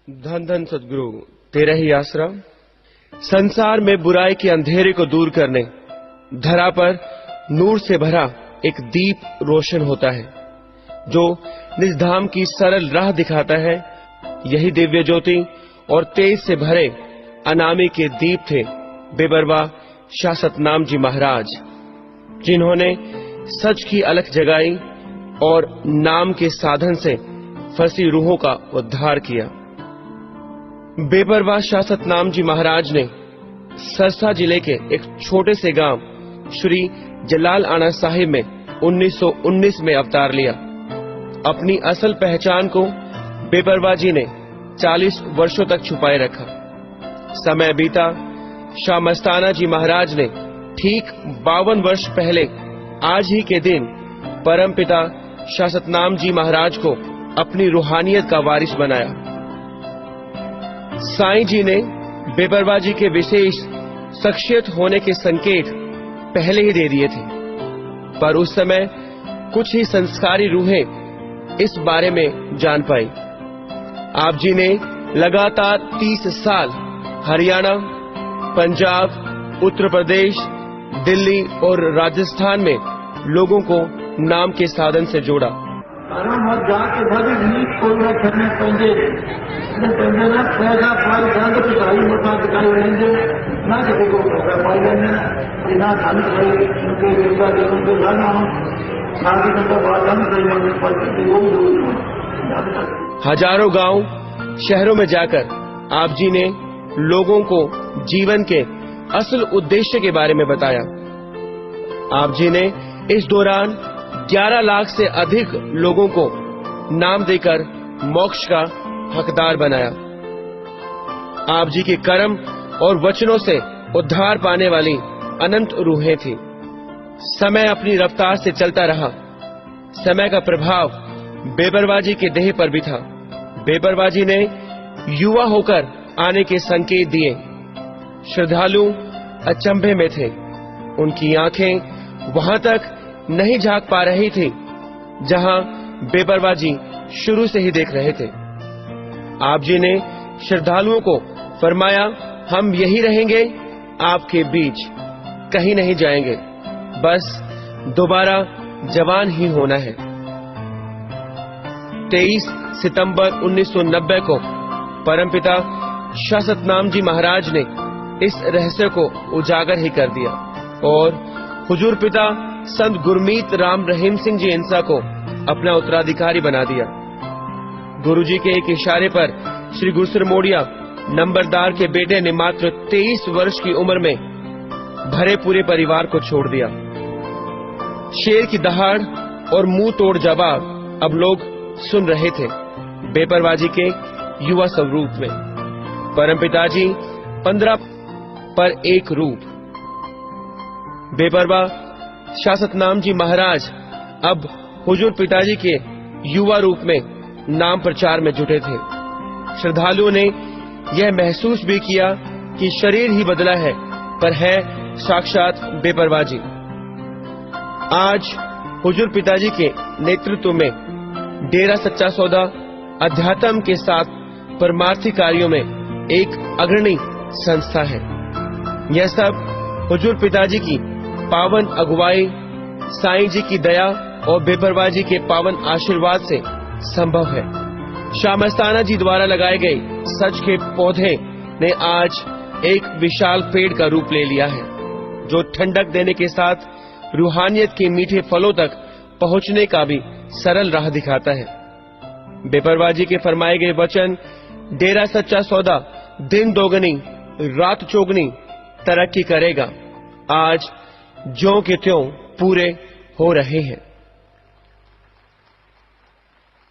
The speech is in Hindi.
धन धन सद्गुरु तेरा ही आसरा। संसार में बुराई के अंधेरे को दूर करने धरा पर नूर से भरा एक दीप रोशन होता है जो निज धाम की सरल राह दिखाता है। यही दिव्य ज्योति और तेज से भरे अनामी के दीप थे बेपरवाह शाह सतनाम जी महाराज, जिन्होंने सच की अलख जगाई और नाम के साधन से फंसी रूहों का उद्धार किया। बेपरवाह शाह सतनाम जी महाराज ने सरसा जिले के एक छोटे से गांव श्री जलाल आना साहिब में 1919 में अवतार लिया। अपनी असल पहचान को बेपरवाह जी ने 40 वर्षों तक छुपाए रखा। समय बीता, शाह मस्ताना जी महाराज ने ठीक 52 वर्ष पहले आज ही के दिन परमपिता शाह सतनाम जी महाराज को अपनी रूहानियत का वारिस बनाया। साईं जी ने बेपरवाह जी के विशेष शख्सियत होने के संकेत पहले ही दे दिए थे, पर उस समय कुछ ही संस्कारी रूहें इस बारे में जान पाई। आप जी ने लगातार 30 साल हरियाणा, पंजाब, उत्तर प्रदेश, दिल्ली और राजस्थान में लोगों को नाम के साधन से जोड़ा। हजारों गांव, शहरों में जाकर आप जी ने लोगों को जीवन के असल उद्देश्य के बारे में बताया। आप जी ने इस दौरान 11 लाख से अधिक लोगों को नाम देकर मोक्ष का हकदार बनाया। आप जी के कर्म और वचनों से उद्धार पाने वाली अनंत रूहें थी। समय अपनी रफ्तार से चलता रहा। समय का प्रभाव बेपरवाह जी के देह पर भी था। बेपरवाह जी ने युवा होकर आने के संकेत दिए। श्रद्धालु अचंभे में थे। उनकी आंखें वहां तक नहीं झांक पा रही थी जहां बेपरवाह जी शुरू से ही देख रहे थे। आप जी ने श्रद्धालुओं को फरमाया, हम यही रहेंगे आपके बीच, कहीं नहीं जाएंगे, बस दोबारा जवान ही होना है। 23 सितंबर 1990 को परमपिता शाह सतनाम जी महाराज ने इस रहस्य को उजागर ही कर दिया और हुजूर पिता संत गुरमीत राम रहीम सिंह जी इंसा को अपना उत्तराधिकारी बना दिया। गुरुजी के एक इशारे पर श्री गुरसर मोड़िया नंबरदार के बेटे ने मात्र 23 वर्ष की उम्र में भरे पूरे परिवार को छोड़ दिया। शेर की दहाड़ और मुंह तोड़ जवाब अब लोग सुन रहे थे बेपरवाह जी के युवा स्वरूप में। परमपिताजी 15 पर एक रूप। बेपरवाह शाह सतनाम जी महाराज अब हुजूर पिताजी के युवा रूप में नाम प्रचार में जुटे थे। श्रद्धालुओं ने यह महसूस भी किया कि शरीर ही बदला है, पर है साक्षात बेपरवाह जी। आज हुजूर पिताजी के नेतृत्व में डेरा सच्चा सौदा अध्यात्म के साथ परमार्थी कार्यों में एक अग्रणी संस्था है। यह सब हुजूर पिताजी की पावन अगुवाई, साईं जी की दया और बेपरवाह जी के पावन आशीर्वाद से संभव है। शाह मस्ताना जी द्वारा लगाए गए सच के पौधे ने आज एक विशाल पेड़ का रूप ले लिया है, जो ठंडक देने के साथ रूहानियत के मीठे फलों तक पहुंचने का भी सरल राह दिखाता है। बेपरवाह जी के फरमाए गए वचन डेरा सच्चा सौदा दिन दोगुनी रात चौगुनी तरक्की करेगा, आज ज्यों के त्यों पूरे हो रहे हैं।